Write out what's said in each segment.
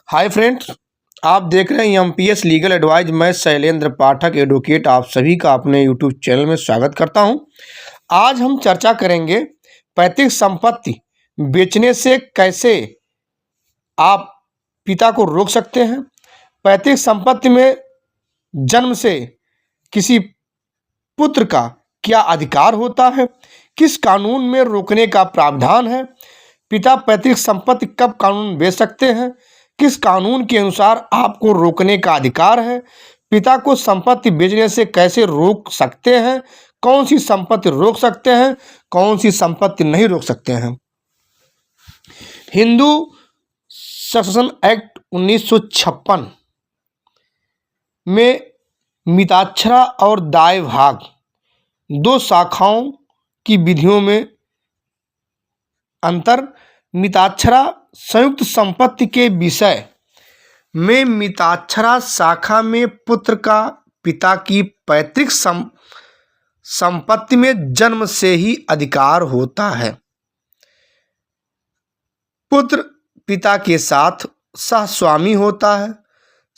Hi friends, आप देख रहे हैं एमपीएस लीगल एडवाइस। मैं शैलेंद्र पाठक एडवोकेट आप सभी का अपने यूट्यूब चैनल में स्वागत करता हूं। आज हम चर्चा करेंगे पैतृक संपत्ति बेचने से कैसे आप पिता को रोक सकते हैं। पैतृक संपत्ति में जन्म से किसी पुत्र का क्या अधिकार होता है, किस कानून में रोकने का प्रावधान है, पिता पैतृक संपत्ति कब कानून बेच सकते हैं, किस कानून के अनुसार आपको रोकने का अधिकार है, पिता को संपत्ति बेचने से कैसे रोक सकते हैं, कौन सी संपत्ति रोक सकते हैं, कौन सी संपत्ति नहीं रोक सकते हैं। हिंदू सक्सेशन एक्ट 1956 में मिताक्षरा और दाय भाग दो शाखाओं की विधियों में अंतर। मिताक्षरा संयुक्त संपत्ति के विषय में मिताक्षरा शाखा में पुत्र का पिता की पैतृक संपत्ति में जन्म से ही अधिकार होता है। पुत्र पिता के साथ सहस्वामी होता है।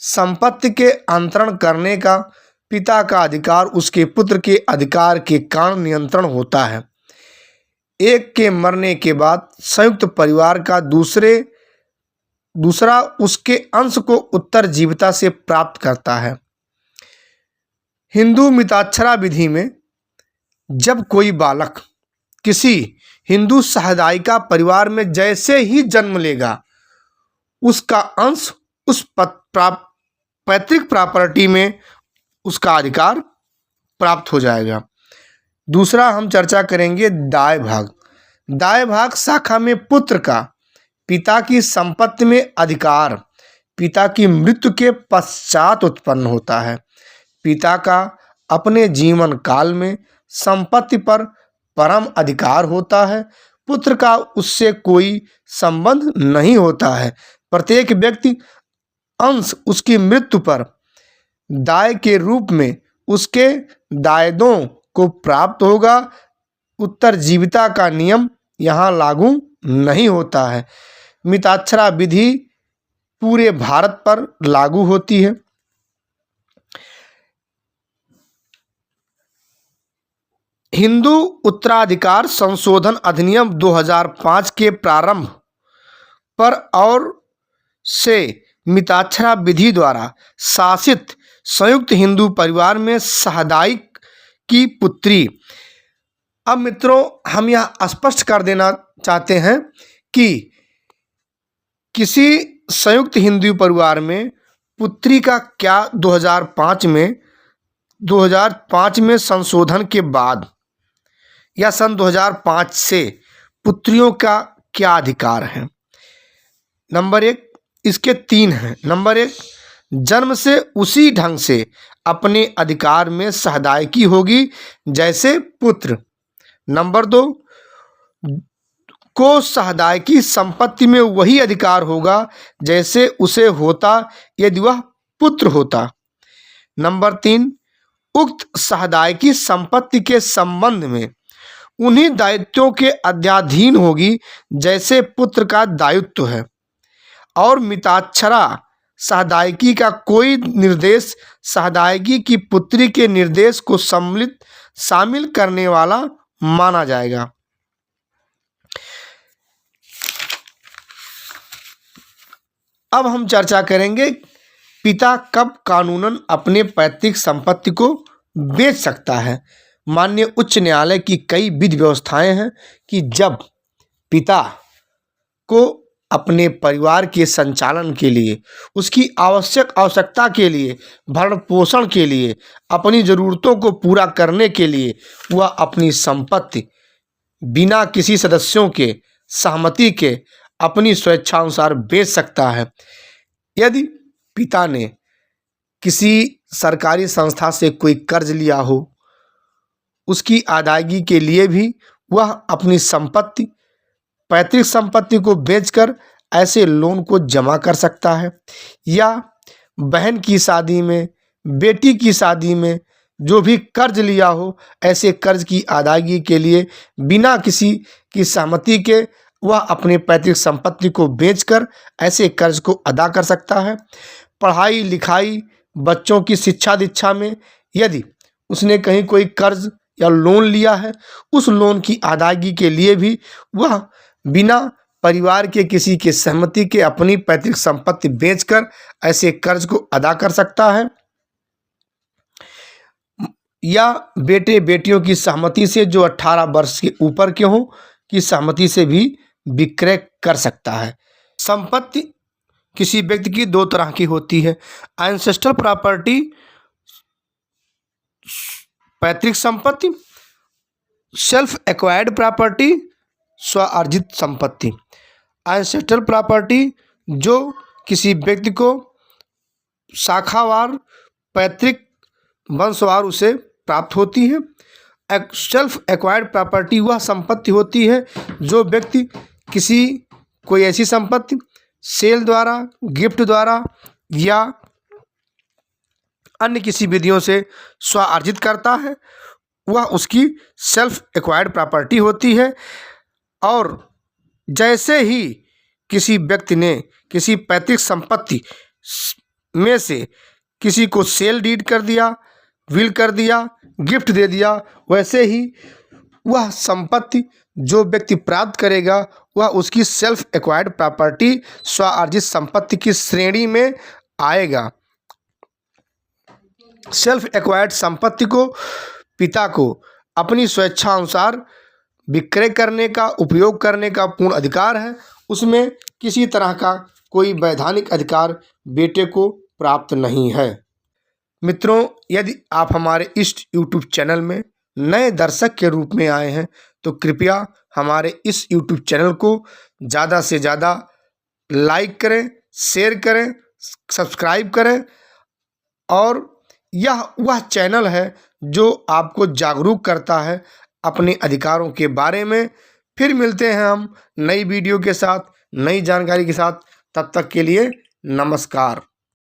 संपत्ति के अंतरण करने का पिता का अधिकार उसके पुत्र के अधिकार के कारण नियंत्रण होता है। एक के मरने के बाद संयुक्त परिवार का दूसरा उसके अंश को उत्तरजीविता से प्राप्त करता है। हिंदू मिताक्षरा विधि में जब कोई बालक किसी हिंदू सामुदायिक परिवार में जैसे ही जन्म लेगा, उसका अंश उस पैतृक प्रॉपर्टी में उसका अधिकार प्राप्त हो जाएगा। दूसरा हम चर्चा करेंगे दाय भाग। दाय भाग शाखा में पुत्र का पिता की संपत्ति में अधिकार पिता की मृत्यु के पश्चात उत्पन्न होता है। पिता का अपने जीवन काल में संपत्ति पर परम अधिकार होता है। पुत्र का उससे कोई संबंध नहीं होता है। प्रत्येक व्यक्ति अंश उसकी मृत्यु पर दाय के रूप में उसके दायदों को प्राप्त होगा। उत्तरजीविता का नियम यहाँ लागू नहीं होता है। मिताक्षरा विधि पूरे भारत पर लागू होती है। हिंदू उत्तराधिकार संशोधन अधिनियम 2005 के प्रारंभ पर और से मिताक्षरा विधि द्वारा शासित संयुक्त हिंदू परिवार में सामुदायिक की पुत्री। अब मित्रों, हम यह स्पष्ट कर देना चाहते हैं कि किसी संयुक्त हिंदू परिवार में पुत्री का क्या 2005 में संशोधन के बाद या सन 2005 से पुत्रियों का क्या अधिकार है। नंबर एक, इसके 3 हैं। नंबर 1, जन्म से उसी ढंग से अपने अधिकार में सहदायकी होगी जैसे पुत्र। नंबर 2, को सहदायकी संपत्ति में वही अधिकार होगा जैसे उसे होता यदि वह पुत्र होता। नंबर 3, उक्त सहदायकी संपत्ति के संबंध में उन्हीं दायित्वों के अध्याधीन होगी जैसे पुत्र का दायित्व है। और मिताक्षरा सहदायकी का कोई निर्देश सहदायकी की पुत्री के निर्देश को शामिल करने वाला माना जाएगा। अब हम चर्चा करेंगे पिता कब कानूनन अपने पैतृक संपत्ति को बेच सकता है। माननीय उच्च न्यायालय की कई विधि व्यवस्थाएं हैं कि जब पिता को अपने परिवार के संचालन के लिए, उसकी आवश्यकता के लिए, भरण पोषण के लिए, अपनी ज़रूरतों को पूरा करने के लिए वह अपनी संपत्ति बिना किसी सदस्यों के सहमति के अपनी स्वेच्छानुसार बेच सकता है। यदि पिता ने किसी सरकारी संस्था से कोई कर्ज लिया हो, उसकी अदायगी के लिए भी वह अपनी संपत्ति पैतृक संपत्ति को बेचकर ऐसे लोन को जमा कर सकता है। या बहन की शादी में, बेटी की शादी में जो भी कर्ज लिया हो, ऐसे कर्ज की अदायगी के लिए बिना किसी की सहमति के वह अपनी पैतृक संपत्ति को बेचकर ऐसे कर्ज को अदा कर सकता है। पढ़ाई लिखाई, बच्चों की शिक्षा दीक्षा में यदि उसने कहीं कोई कर्ज या लोन लिया है, उस लोन की अदायगी के लिए भी वह बिना परिवार के किसी के सहमति के अपनी पैतृक संपत्ति बेचकर ऐसे कर्ज को अदा कर सकता है। या बेटे बेटियों की सहमति से, जो 18 वर्ष के ऊपर के हों, की सहमति से भी विक्रय कर सकता है। संपत्ति किसी व्यक्ति की दो तरह की होती है, एंसेस्ट्रल प्रॉपर्टी पैतृक संपत्ति, सेल्फ एक्वायर्ड प्रॉपर्टी स्वार्जित संपत्ति। एंसेस्ट्रल प्रॉपर्टी जो किसी व्यक्ति को शाखावार पैतृक वंशवार उसे प्राप्त होती है। सेल्फ एक्वायर्ड प्रॉपर्टी वह संपत्ति होती है जो व्यक्ति किसी कोई ऐसी संपत्ति सेल द्वारा, गिफ्ट द्वारा या अन्य किसी विधियों से स्वार्जित करता है, वह उसकी सेल्फ एक्वायर्ड प्रॉपर्टी होती है। और जैसे ही किसी व्यक्ति ने किसी पैतृक संपत्ति में से किसी को सेल डीड कर दिया, विल कर दिया, गिफ्ट दे दिया, वैसे ही वह संपत्ति जो व्यक्ति प्राप्त करेगा वह उसकी सेल्फ एक्वायर्ड प्रॉपर्टी स्वार्जित संपत्ति की श्रेणी में आएगा। सेल्फ एक्वायर्ड संपत्ति को पिता को अपनी स्वेच्छा अनुसार विक्रय करने का, उपयोग करने का पूर्ण अधिकार है। उसमें किसी तरह का कोई वैधानिक अधिकार बेटे को प्राप्त नहीं है। मित्रों, यदि आप हमारे इस YouTube चैनल में नए दर्शक के रूप में आए हैं तो कृपया हमारे इस YouTube चैनल को ज़्यादा से ज़्यादा लाइक करें, शेयर करें, सब्सक्राइब करें। और यह वह चैनल है जो आपको जागरूक करता है अपने अधिकारों के बारे में। फिर मिलते हैं हम नई वीडियो के साथ, नई जानकारी के साथ। तब तक के लिए नमस्कार।